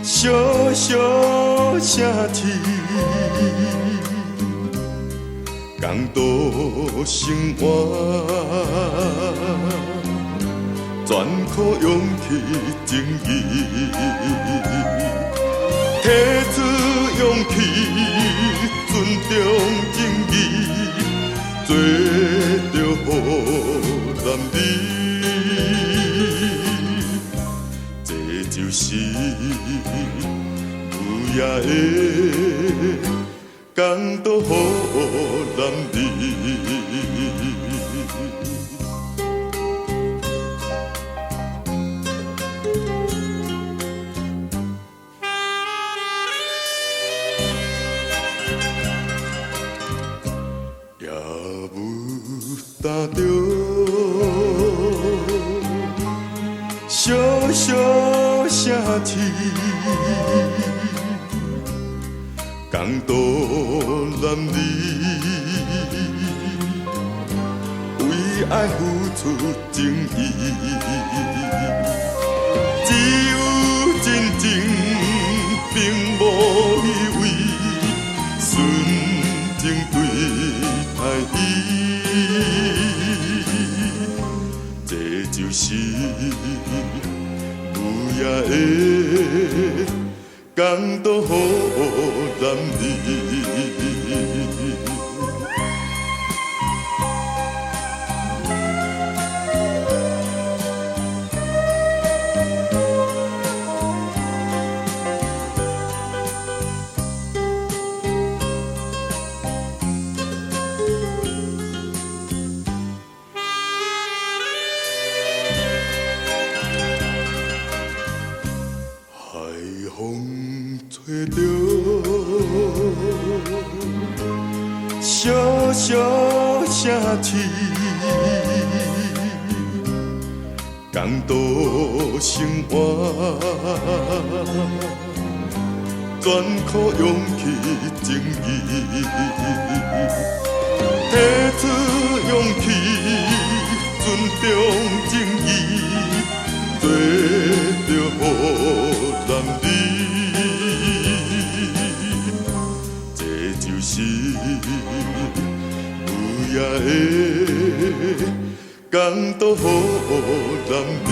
小小城市，共度生活，全靠勇气正义，提出勇气，尊重正义，做着予男儿。这就是有野的公道予男儿。夜雾担着小小城市，共度男儿，为爱付出正义，只有真情，并无依偎，纯情对待伊，这就是有野的公道予男儿。海风吹着小小城市，共度生活，全靠勇气正义，提出勇气，尊重正义，做着予男儿。这就是有野的公道予男儿。